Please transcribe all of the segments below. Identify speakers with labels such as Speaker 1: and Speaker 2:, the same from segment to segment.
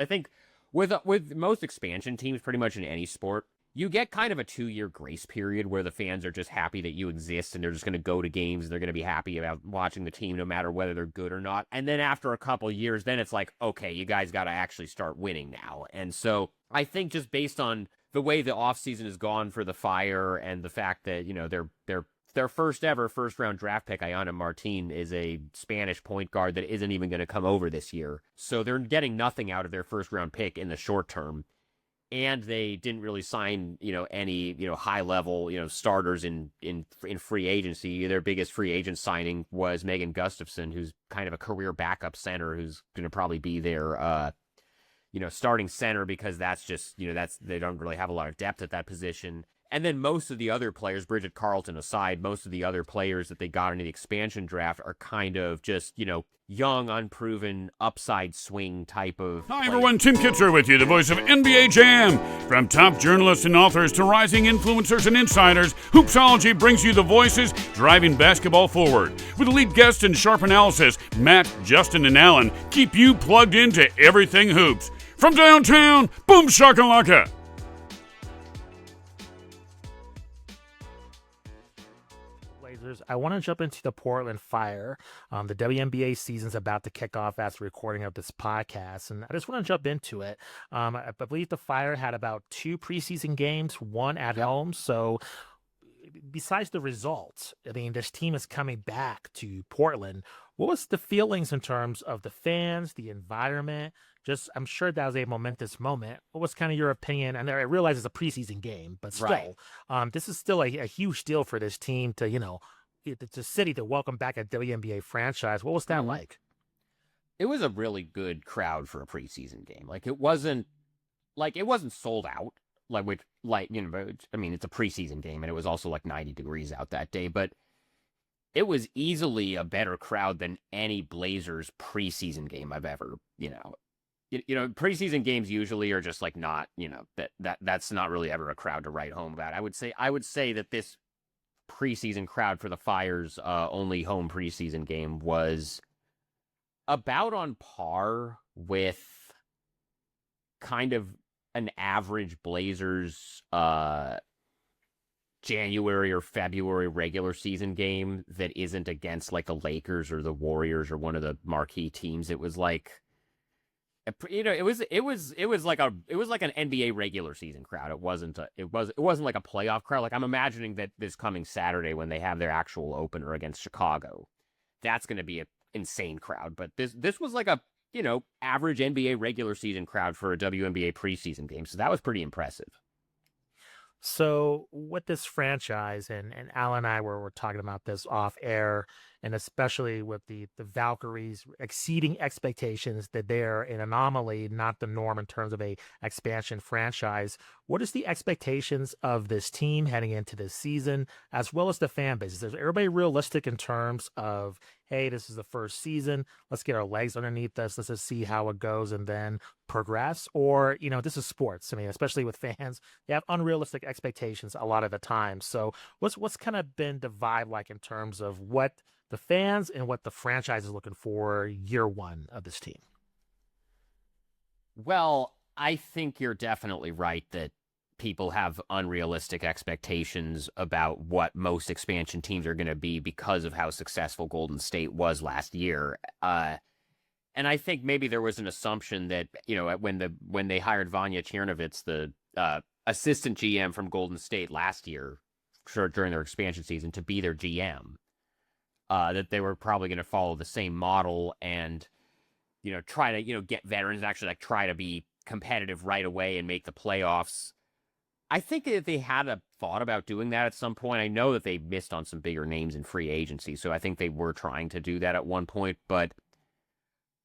Speaker 1: I think with most expansion teams, pretty much in any sport, you get kind of a 2-year grace period where the fans are just happy that you exist and they're just going to go to games and they're going to be happy about watching the team no matter whether they're good or not. And then after a couple years, then it's like, okay, you guys got to actually start winning now. And so I think just based on the way the offseason has gone for the Fire and the fact that, their first round draft pick, Ayana Martin, is a Spanish point guard that isn't even going to come over this year. So they're getting nothing out of their first round pick in the short term. And they didn't really sign, any, high level, starters in free agency. Their biggest free agent signing was Megan Gustafson, who's kind of a career backup center, who's going to probably be their, starting center because that's just, they don't really have a lot of depth at that position. And then most of the other players, Bridget Carleton aside, most of the other players that they got into the expansion draft are kind of just, young, unproven, upside swing type of
Speaker 2: Hi,
Speaker 1: players.
Speaker 2: everyone. Tim Kitzer with you, the voice of NBA Jam. From top journalists and authors to rising influencers and insiders, Hoopsology brings you the voices driving basketball forward. With elite guests and sharp analysis, Matt, Justin, and Alan keep you plugged into everything hoops. From downtown, boom shakalaka.
Speaker 3: I want to jump into the Portland Fire. The WNBA season's about to kick off as the recording of this podcast, and I just want to jump into it. I believe the Fire had about 2 preseason games, 1 at home. So besides the results, I mean, this team is coming back to Portland. What was the feelings in terms of the fans, the environment? I'm sure that was a momentous moment. What was kind of your opinion? And I realize it's a preseason game, but still, right. This is still a huge deal for this team to, it's a city to welcome back a WNBA franchise. What was that like?
Speaker 1: It was a really good crowd for a preseason game. It wasn't sold out. I mean, it's a preseason game, and it was also 90 degrees out that day, but it was easily a better crowd than any Blazers preseason game I've ever, preseason games usually are just not, that's not really ever a crowd to write home about. I would say that this preseason crowd for the Fire's only home preseason game was about on par with kind of an average Blazers January or February regular season game that isn't against the Lakers or the Warriors or one of the marquee teams. It was it was like an NBA regular season crowd. It wasn't like a playoff crowd. I'm imagining that this coming Saturday when they have their actual opener against Chicago, that's going to be an insane crowd. But this was a average NBA regular season crowd for a WNBA preseason game. So that was pretty impressive.
Speaker 3: So with this franchise, and Al and I were talking about this off air, and especially with the Valkyries exceeding expectations, that they're an anomaly, not the norm in terms of a expansion franchise. What is the expectations of this team heading into this season, as well as the fan base? Is everybody realistic in terms of, hey, this is the first season, let's get our legs underneath us, let's just see how it goes and then progress? Or, this is sports. I mean, especially with fans, they have unrealistic expectations a lot of the time. So what's kind of been the vibe like in terms of what the fans and what the franchise is looking for year one of this team?
Speaker 1: Well, I think you're definitely right that people have unrealistic expectations about what most expansion teams are going to be because of how successful Golden State was last year. And I think maybe there was an assumption that, when they hired Vanya Chernovitz, the assistant GM from Golden State last year, during their expansion season, to be their GM, that they were probably going to follow the same model and, try to, get veterans and actually try to be competitive right away and make the playoffs. I think that they had a thought about doing that at some point. I know that they missed on some bigger names in free agency, so I think they were trying to do that at one point. But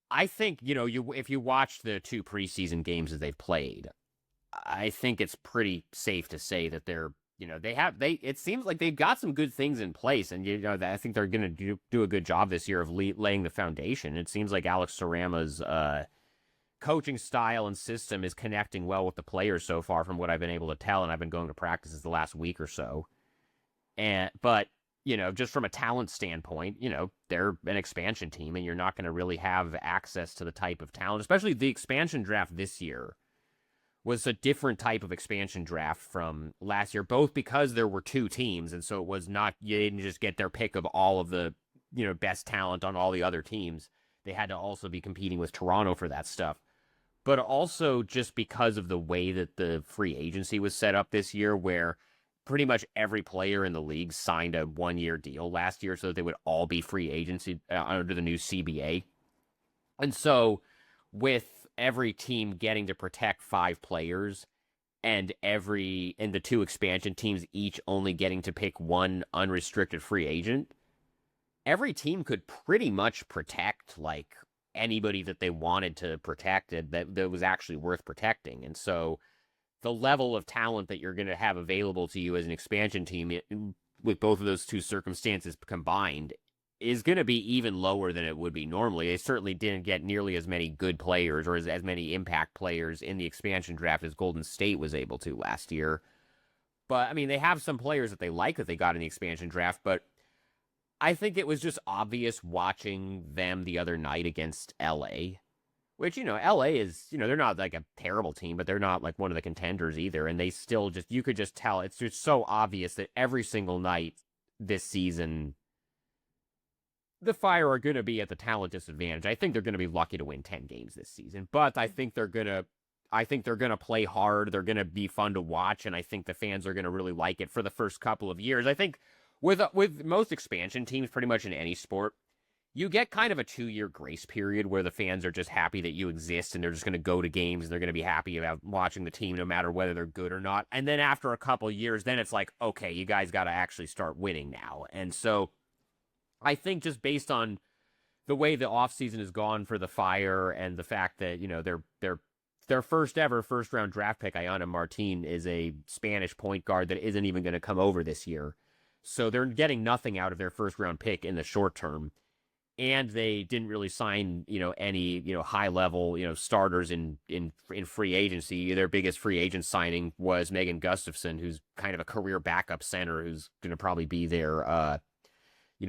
Speaker 1: I think, if you watch the 2 preseason games that they've played, I think it's pretty safe to say that they're, it seems like they've got some good things in place, and I think they're going to do a good job this year of laying the foundation. It seems like Alex Sarama's coaching style and system is connecting well with the players so far, from what I've been able to tell, and I've been going to practices the last week or so. But just from a talent standpoint, they're an expansion team, and you're not going to really have access to the type of talent, especially the expansion draft this year was a different type of expansion draft from last year, both because there were two teams, and so it was not, you didn't just get their pick of all of the, best talent on all the other teams. They had to also be competing with Toronto for that stuff. But also just because of the way that the free agency was set up this year, where pretty much every player in the league signed a one-year deal last year so that they would all be free agency under the new CBA. And so with every team getting to protect 5 players and the 2 expansion teams each only getting to pick 1 unrestricted free agent, every team could pretty much protect like anybody that they wanted to protect that was actually worth protecting. And so the level of talent that you're going to have available to you as an expansion team with both of those 2 circumstances combined is going to be even lower than it would be normally. They certainly didn't get nearly as many good players or as many impact players in the expansion draft as Golden State was able to last year. But, I mean, they have some players that they like that they got in the expansion draft, but I think it was just obvious watching them the other night against LA, which, LA is, they're not like a terrible team, but they're not like one of the contenders either. And they still you could just tell, it's just so obvious that every single night this season, the Fire are going to be at the talent disadvantage. I think they're going to be lucky to win 10 games this season, but I think they're going to play hard. They're going to be fun to watch, and I think the fans are going to really like it for the first couple of years. I think with most expansion teams, pretty much in any sport, you get kind of a 2-year grace period where the fans are just happy that you exist, and they're just going to go to games, and they're going to be happy about watching the team no matter whether they're good or not. And then after a couple of years, then it's like, okay, you guys got to actually start winning now. And so I think just based on the way the offseason has gone for the Fire and the fact that, their first round draft pick, Ayana Martin, is a Spanish point guard that isn't even going to come over this year. So they're getting nothing out of their first round pick in the short term. And they didn't really sign, any, high level, starters in free agency. Their biggest free agent signing was Megan Gustafson, who's kind of a career backup center who's going to probably be their,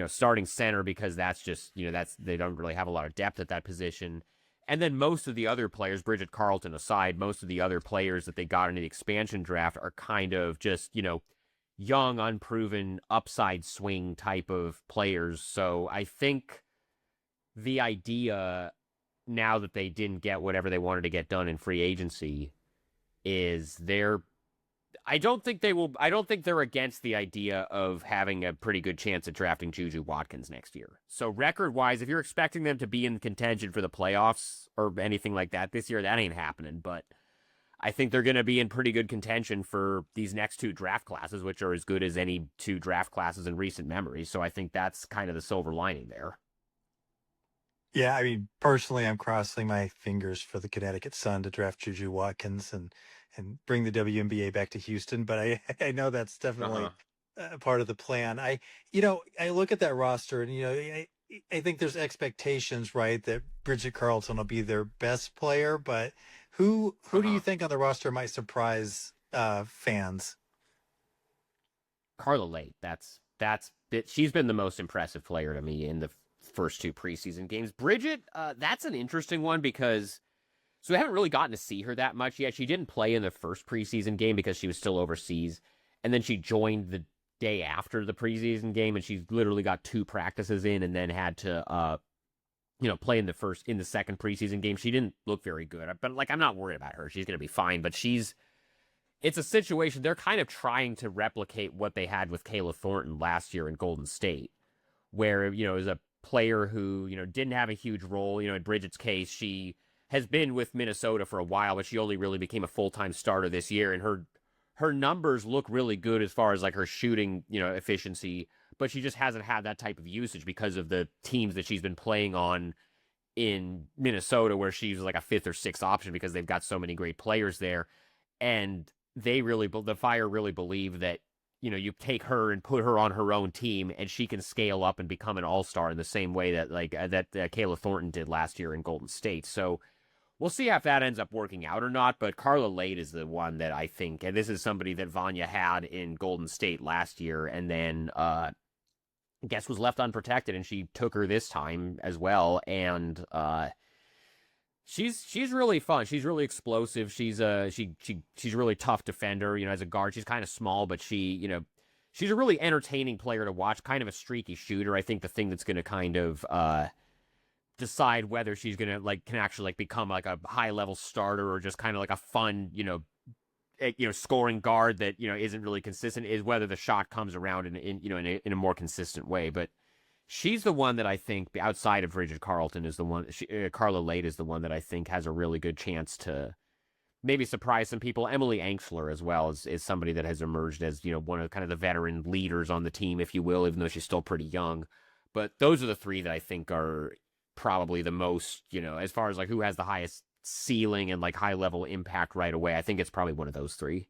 Speaker 1: starting center because that's just, they don't really have a lot of depth at that position. And then most of the other players, Bridget Carleton aside, most of the other players that they got in the expansion draft are kind of just, young, unproven, upside swing type of players. So I think the idea now that they didn't get whatever they wanted to get done in free agency is I don't think they're against the idea of having a pretty good chance at drafting Juju Watkins next year. So record-wise, if you're expecting them to be in contention for the playoffs or anything like that this year, that ain't happening. But I think they're going to be in pretty good contention for these next 2 draft classes, which are as good as any 2 draft classes in recent memory. So I think that's kind of the silver lining there.
Speaker 4: Yeah, I mean, personally, I'm crossing my fingers for the Connecticut Sun to draft Juju Watkins and bring the WNBA back to Houston. But I know that's definitely part of the plan. I look at that roster and, I think there's expectations, right, that Bridget Carleton will be their best player. But who do you think on the roster might surprise fans?
Speaker 1: Carla Leite. She's been the most impressive player to me in the first 2 preseason games. Bridget, that's an interesting one because so we haven't really gotten to see her that much yet. She didn't play in the first preseason game because she was still overseas, and then she joined the day after the preseason game, and she's literally got 2 practices in, and then had to play in the second preseason game. She didn't look very good, but I'm not worried about her. She's gonna be fine. But it's a situation they're kind of trying to replicate what they had with Kayla Thornton last year in Golden State, where it was a player who didn't have a huge role. In Bridget's case, she has been with Minnesota for a while, but she only really became a full-time starter this year, and her numbers look really good as far as like her shooting efficiency, but she just hasn't had that type of usage because of the teams that she's been playing on in Minnesota, where she's like a 5th or 6th option because they've got so many great players there. And the Fire really believe that you take her and put her on her own team, and she can scale up and become an all-star in the same way that Kayla Thornton did last year in Golden State. So we'll see if that ends up working out or not. But Carla Leite is the one that I think, and this is somebody that Vanya had in Golden State last year, and then guess was left unprotected, and she took her this time as well. And she's really fun. She's really explosive. She's a really tough defender. As a guard, she's kind of small, but she's a really entertaining player to watch. Kind of a streaky shooter. I think the thing that's going to kind of decide whether she's going to can actually become like a high level starter or just kind of like a fun scoring guard that isn't really consistent is whether the shot comes around in a more consistent way. But she's the one that I think, outside of Bridget Carleton, is the one. Carla Leite is the one that I think has a really good chance to maybe surprise some people. Emily Engstler as well is somebody that has emerged as one of kind of the veteran leaders on the team, if you will, even though she's still pretty young. But those are the three that I think are probably the most, as far as who has the highest ceiling and high level impact right away. I think it's probably one of those three.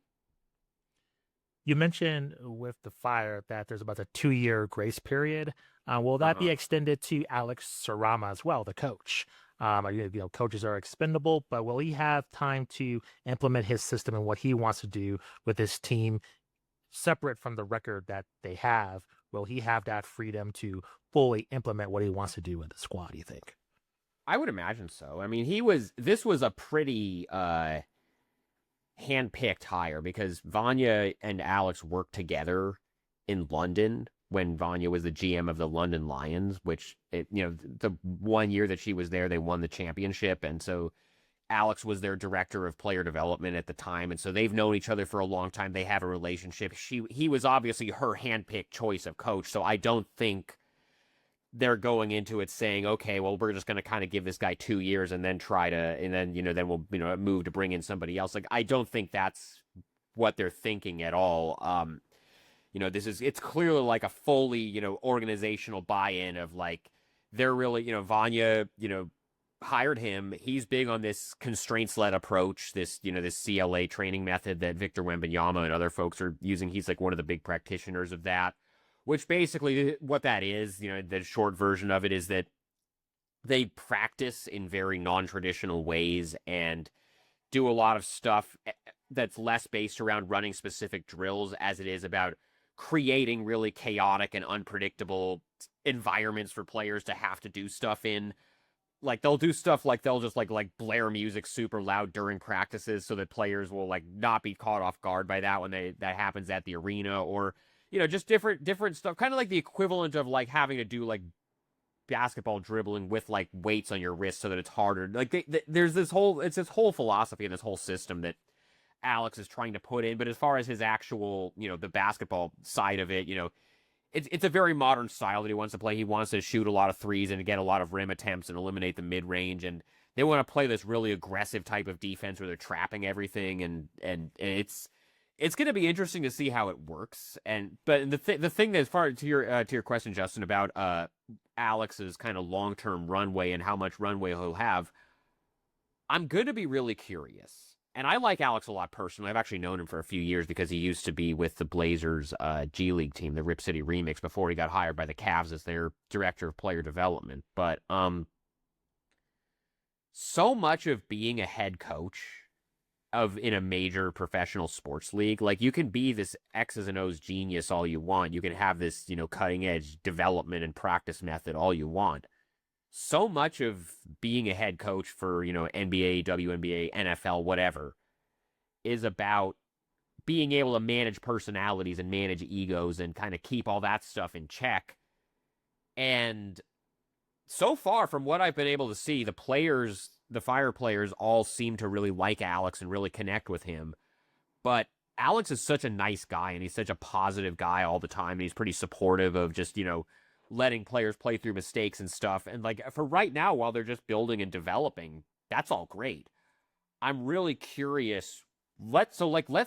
Speaker 3: You mentioned with the Fire that there's about a 2-year grace period. Will that be extended to Alex Sarama as well, the coach? Coaches are expendable, but will he have time to implement his system and what he wants to do with his team, separate from the record that they have? Will he have that freedom to fully implement what he wants to do with the squad, do you think?
Speaker 1: I would imagine so. I mean, this was a pretty hand-picked hire because Vanya and Alex worked together in London when Vanya was the GM of the London Lions, which, the 1 year that she was there, they won the championship. And so Alex was their director of player development at the time. And so they've known each other for a long time. They have a relationship. He was obviously her hand-picked choice of coach. So I don't think they're going into it saying, okay, well, we're just going to kind of give this guy 2 years and then then we'll, move to bring in somebody else. I don't think that's what they're thinking at all. It's clearly a fully, organizational buy-in of they're really, Vanya, hired him. He's big on this constraints-led approach, this CLA training method that Victor Wembanyama and other folks are using. He's one of the big practitioners of that. Which basically what that is, the short version of it is that they practice in very non-traditional ways and do a lot of stuff that's less based around running specific drills as it is about creating really chaotic and unpredictable environments for players to have to do stuff in. They'll do stuff they'll just blare music super loud during practices so that players will not be caught off guard by that when that happens at the arena, or just different stuff, kind of like the equivalent of having to do basketball dribbling with weights on your wrist so that it's harder. There's this whole philosophy and this whole system that Alex is trying to put in. But as far as his actual, the basketball side of it, it's a very modern style that he wants to play. He wants to shoot a lot of threes and get a lot of rim attempts and eliminate the mid range. And they want to play this really aggressive type of defense where they're trapping everything. And it's going to be interesting to see how it works. But the thing that, as far to your question, Justin, about Alex's kind of long-term runway and how much runway he'll have, I'm going to be really curious. And I like Alex a lot personally. I've actually known him for a few years because he used to be with the Blazers G League team, the Rip City Remix, before he got hired by the Cavs as their director of player development. But so much of being a head coach in a major professional sports league, you can be this X's and O's genius all you want. You can have this, cutting edge development and practice method all you want. So much of being a head coach for, NBA, WNBA, NFL, whatever, is about being able to manage personalities and manage egos and kind of keep all that stuff in check. And so far, from what I've been able to see, the Fire players all seem to really like Alex and really connect with him. But Alex is such a nice guy, and he's such a positive guy all the time, and he's pretty supportive of just, letting players play through mistakes and stuff. And for right now, while they're just building and developing, that's all great. I'm really curious. Let's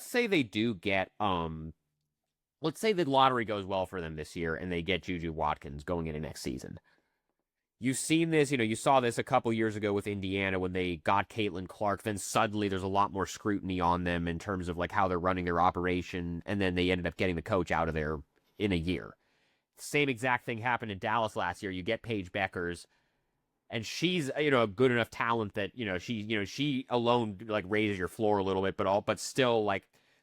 Speaker 1: say they do get, let's say the lottery goes well for them this year and they get Juju Watkins going into next season. You've seen this, you saw this a couple years ago with Indiana when they got Caitlin Clark. Then suddenly there's a lot more scrutiny on them in terms of how they're running their operation. And then they ended up getting the coach out of there in a year. Same exact thing happened in Dallas last year. You get Paige Beckers, and she's a good enough talent that she alone raises your floor a little bit, but still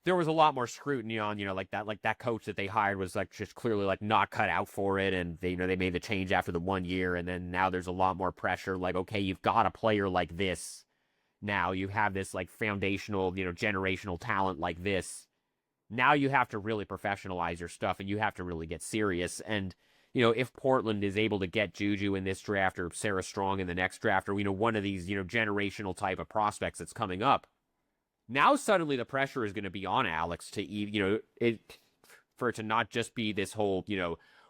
Speaker 1: there was a lot more scrutiny on, like that coach that they hired was like just clearly like not cut out for it. And they, they made the change after the 1 year. And then now there's a lot more pressure. Like, okay, you've got a player like this. Now you have this like foundational, generational talent like this. Now you have to really professionalize your stuff and you have to really get serious. And, if Portland is able to get Juju in this draft or Sarah Strong in the next draft or, one of these, generational type of prospects that's coming up, now suddenly the pressure is going to be on Alex to, for it to not just be this whole,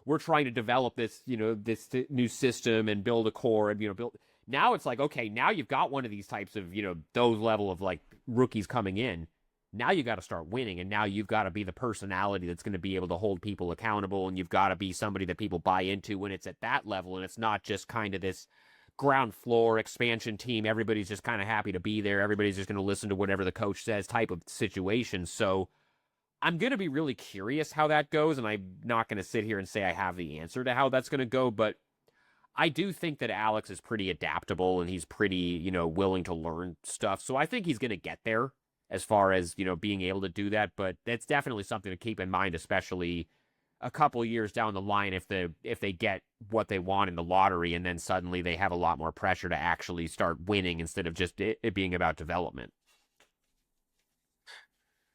Speaker 1: we're trying to develop this, this new system and build a core and, build. Now it's like, okay, now you've got one of these types of, those level of like rookies coming in. Now you got to start winning, and now you've got to be the personality that's going to be able to hold people accountable, and you've got to be somebody that people buy into when it's at that level, and it's not just kind of this ground floor expansion team. Everybody's just kind of happy to be there. Everybody's just going to listen to whatever the coach says type of situation. So I'm going to be really curious how that goes, and I'm not going to sit here and say I have the answer to how that's going to go, but I do think that Alex is pretty adaptable, and he's pretty, willing to learn stuff. So I think he's going to get there as far as, being able to do that. But that's definitely something to keep in mind, especially a couple of years down the line if they get what they want in the lottery and then suddenly they have a lot more pressure to actually start winning instead of just it being about development.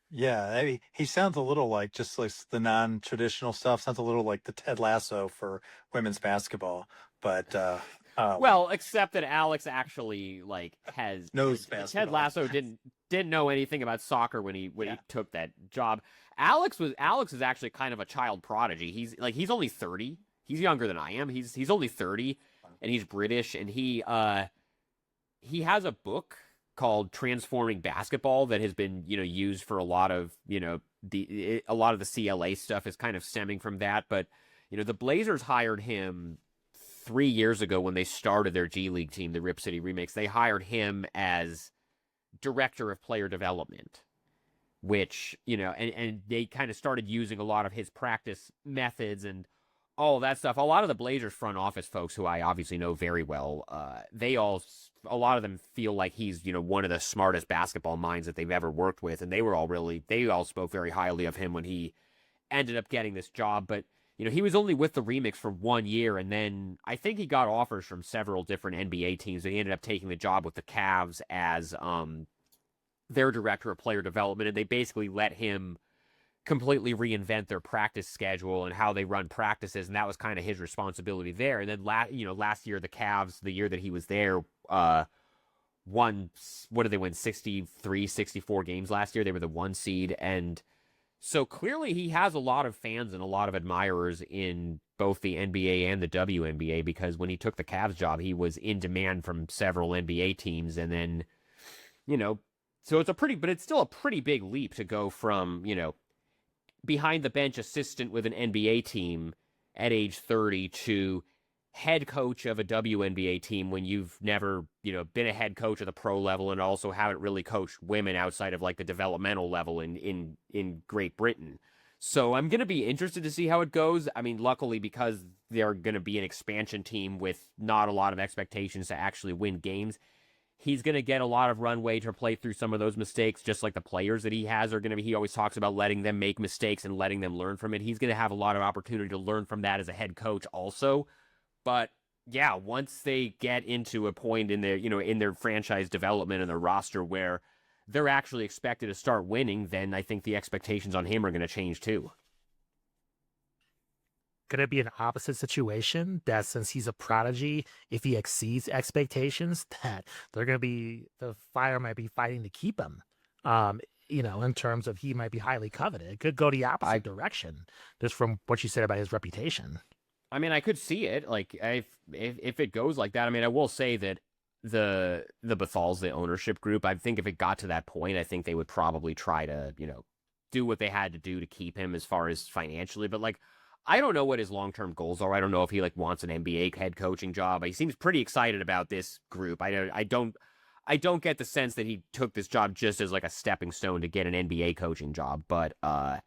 Speaker 4: Yeah, I mean, he sounds a little like just like the non-traditional stuff. Sounds a little like the Ted Lasso for women's basketball, but
Speaker 1: well, except that Alex actually
Speaker 4: knows basketball.
Speaker 1: Ted Lasso didn't know anything about soccer when he took that job. Alex is actually kind of a child prodigy. He's only 30. He's younger than I am. He's only 30, and he's British, and he has a book called Transforming Basketball that has been, used for a lot of, a lot of the CLA stuff is kind of stemming from that. But, the Blazers hired him 3 years ago when they started their G League team, the Rip City Remix. They hired him as director of player development, which, and they kind of started using a lot of his practice methods and all that stuff. A lot of the Blazers front office folks, who I obviously know very well, a lot of them feel like he's, one of the smartest basketball minds that they've ever worked with. And they all spoke very highly of him when he ended up getting this job. But, he was only with the Remix for 1 year. And then I think he got offers from several different NBA teams. He ended up taking the job with the Cavs as their director of player development. And they basically let him completely reinvent their practice schedule and how they run practices, and that was kind of his responsibility there. And then last year the Cavs, the year that he was there, won, what did they win, 63, 64 games last year? They were the 1 seed, and so clearly he has a lot of fans and a lot of admirers in both the NBA and the WNBA, because when he took the Cavs job, he was in demand from several NBA teams. And then, so it's still a pretty big leap to go from, behind the bench assistant with an NBA team at age 30 to head coach of a WNBA team when you've never, been a head coach at the pro level and also haven't really coached women outside of like the developmental level in Great Britain. So I'm going to be interested to see how it goes. I mean, luckily, because they're going to be an expansion team with not a lot of expectations to actually win games, he's going to get a lot of runway to play through some of those mistakes, just like the players that he has are going to be. He always talks about letting them make mistakes and letting them learn from it. He's going to have a lot of opportunity to learn from that as a head coach also. But yeah, once they get into a point in their, in their franchise development and their roster where they're actually expected to start winning, then I think the expectations on him are going to change too.
Speaker 3: Could it be an opposite situation that since he's a prodigy, if he exceeds expectations, that the fire might be fighting to keep him, in terms of he might be highly coveted? It could go the opposite direction, just from what you said about his reputation.
Speaker 1: I mean, I could see it. Like, if it goes like that, I mean, I will say that the Bethals, the ownership group, I think if it got to that point, I think they would probably try to, do what they had to do to keep him as far as financially. But like, I don't know what his long-term goals are. I don't know if he wants an NBA head coaching job. He seems pretty excited about this group. I don't get the sense that he took this job just as like a stepping stone to get an NBA coaching job. But I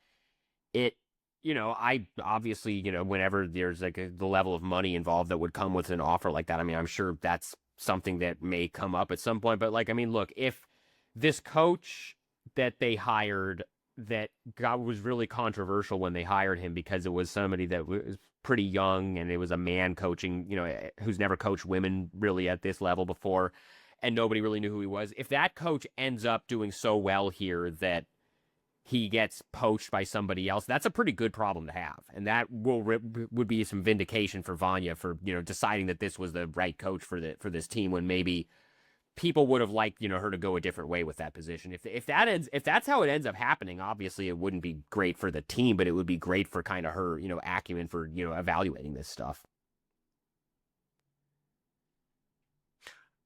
Speaker 1: obviously, whenever there's the level of money involved that would come with an offer like that, I mean, I'm sure that's something that may come up at some point. But look, if this coach that they hired that was really controversial when they hired him because it was somebody that was pretty young and it was a man coaching, who's never coached women really at this level before, and nobody really knew who he was. If that coach ends up doing so well here that he gets poached by somebody else, that's a pretty good problem to have. And that would be some vindication for Vanya for, deciding that this was the right coach for this team when maybe people would have liked, her to go a different way with that position. If that's how it ends up happening, obviously it wouldn't be great for the team, but it would be great for kind of her, acumen for, evaluating this stuff.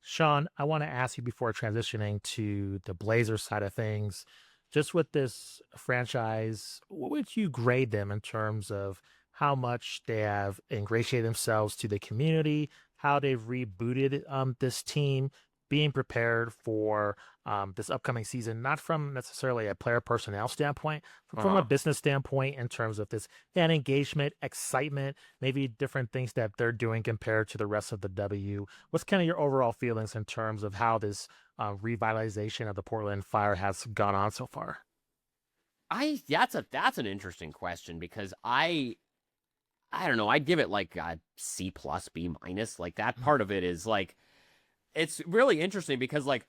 Speaker 3: Sean, I want to ask you before transitioning to the Blazers side of things, just with this franchise, what would you grade them in terms of how much they have ingratiated themselves to the community, how they've rebooted this team, being prepared for this upcoming season, not from necessarily a player personnel standpoint, but from a business standpoint in terms of this fan engagement, excitement, maybe different things that they're doing compared to the rest of the W. What's kind of your overall feelings in terms of how this revitalization of the Portland Fire has gone on so far?
Speaker 1: That's an interesting question because I don't know. I'd give it like a C+, B-. Like that part of it is like, it's really interesting because like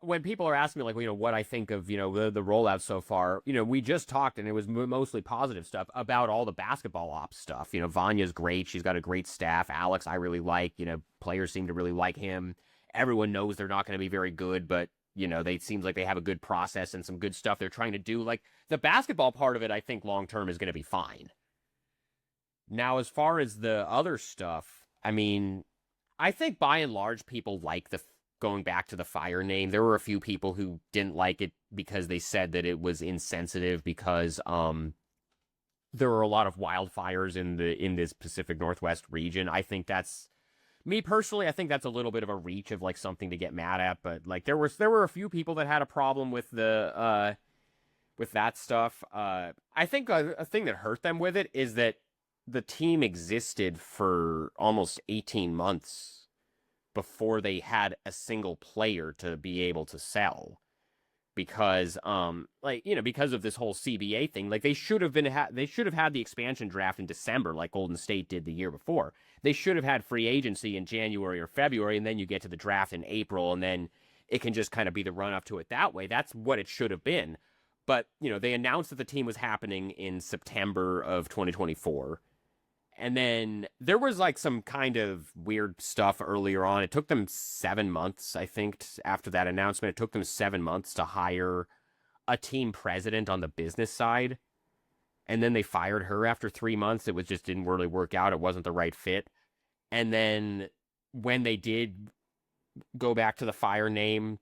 Speaker 1: when people are asking me like, what I think of, the rollout so far, we just talked and it was mostly positive stuff about all the basketball ops stuff. Vanya's great. She's got a great staff. Alex, I really like, players seem to really like him. Everyone knows they're not going to be very good, but they seems like they have a good process and some good stuff they're trying to do. Like the basketball part of it, I think long-term is going to be fine. Now, as far as the other stuff, I mean, I think by and large, people like going back to the Fire name. There were a few people who didn't like it because they said that it was insensitive because there were a lot of wildfires in this Pacific Northwest region. I think that's me personally. I think that's a little bit of a reach of like something to get mad at. But like there were a few people that had a problem with with that stuff. I think a thing that hurt them with it is that the team existed for almost 18 months before they had a single player to be able to sell because, because of this whole CBA thing, like they should have had the expansion draft in December, like Golden State did the year before. They should have had free agency in January or February, and then you get to the draft in April, and then it can just kind of be the run up to it that way. That's what it should have been. But, they announced that the team was happening in September of 2024. And then there was like some kind of weird stuff earlier on. It took them 7 months, I think, after that announcement. It took them 7 months to hire a team president on the business side. And then they fired her after 3 months. It just didn't really work out. It wasn't the right fit. And then when they did go back to the Fire name,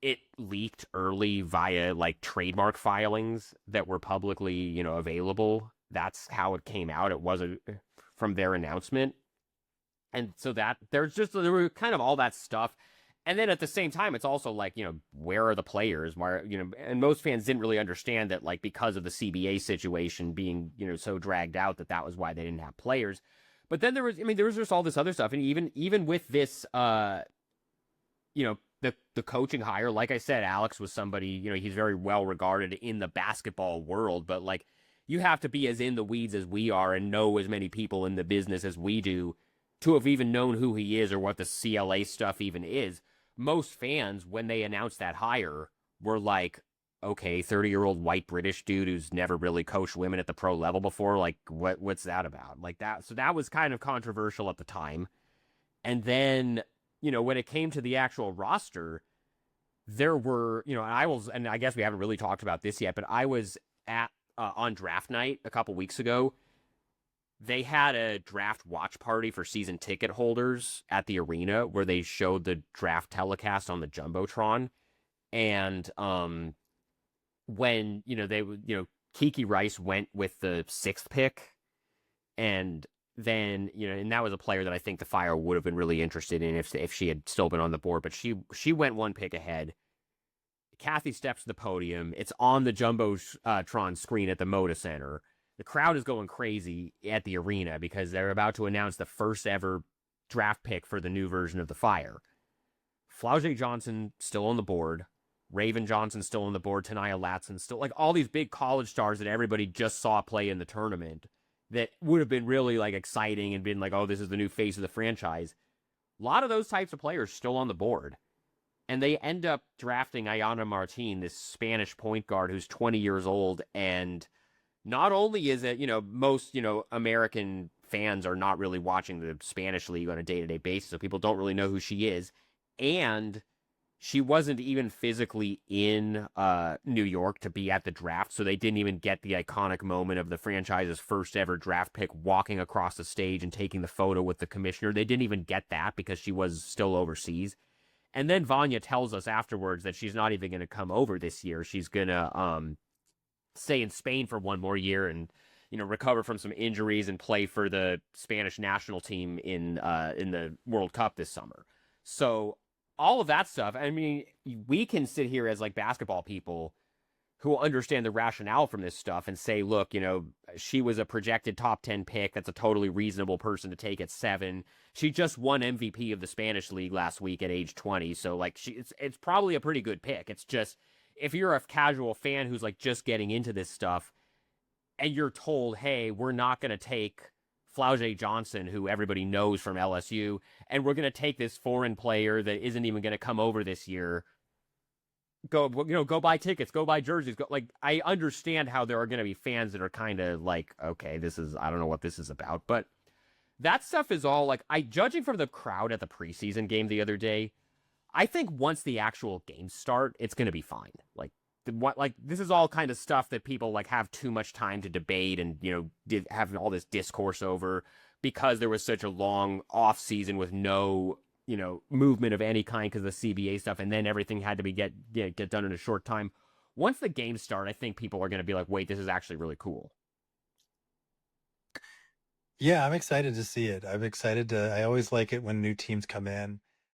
Speaker 1: it leaked early via like trademark filings that were publicly, available. That's how it came out. It wasn't from their announcement. And so there were kind of all that stuff. And then at the same time, it's also like, where are the players? Why, and most fans didn't really understand that, like, because of the CBA situation being, so dragged out that was why they didn't have players. But then there was just all this other stuff. And even with this, the coaching hire, like I said, Alex was somebody, he's very well regarded in the basketball world, but like, you have to be as in the weeds as we are and know as many people in the business as we do to have even known who he is or what the CLA stuff even is. Most fans, when they announced that hire, were like, okay, 30-year-old white British dude who's never really coached women at the pro level before. Like, what's that about? Like that. So that was kind of controversial at the time. And then, when it came to the actual roster, there were, and I guess we haven't really talked about this yet, but I was at, on draft night a couple weeks ago. They had a draft watch party for season ticket holders at the arena where they showed the draft telecast on the Jumbotron. And when, Kiki Rice went with the 6th pick, and then, and that was a player that I think the Fire would have been really interested in if she had still been on the board, but she went 1 pick ahead. Kathy steps to the podium. It's on the Jumbotron screen at the Moda Center. The crowd is going crazy at the arena because they're about to announce the first ever draft pick for the new version of the Fire. Flau'jae Johnson still on the board. Raven Johnson's still on the board. Tania Latson's still, like, all these big college stars that everybody just saw play in the tournament that would have been really, like, exciting and been like, oh, this is the new face of the franchise. A lot of those types of players still on the board. And they end up drafting Ayana Martin, this Spanish point guard who's 20 years old. And not only is it, most, American fans are not really watching the Spanish league on a day-to-day basis, so people don't really know who she is. And she wasn't even physically in New York to be at the draft, so they didn't even get the iconic moment of the franchise's first ever draft pick walking across the stage and taking the photo with the commissioner. They didn't even get that because she was still overseas. And then Vanya tells us afterwards that she's not even going to come over this year. She's going to stay in Spain for one more year and recover from some injuries and play for the Spanish national team in the World Cup this summer. So all of that stuff, I mean, we can sit here as like basketball people who understand the rationale from this stuff and say, look, she was a projected top 10 pick. That's a totally reasonable person to take at 7. She just won MVP of the Spanish league last week at age 20. So like it's probably a pretty good pick. It's just, if you're a casual fan who's like just getting into this stuff and you're told, hey, we're not going to take Flau'jae Johnson, who everybody knows from LSU, and we're going to take this foreign player that isn't even going to come over this year. Go buy tickets, go buy jerseys. I understand how there are going to be fans that are kind of like, okay, I don't know what this is about. But that stuff is all like, judging from the crowd at the preseason game the other day, I think once the actual games start, it's going to be fine. This is all kind of stuff that people like have too much time to debate and, have all this discourse over because there was such a long off season with no, movement of any kind because of the CBA stuff. And then everything had to be get done in a short time. Once the games start, I think people are going to be like, wait, this is actually really cool.
Speaker 4: Yeah, I'm excited to see it. I always like it when new teams come in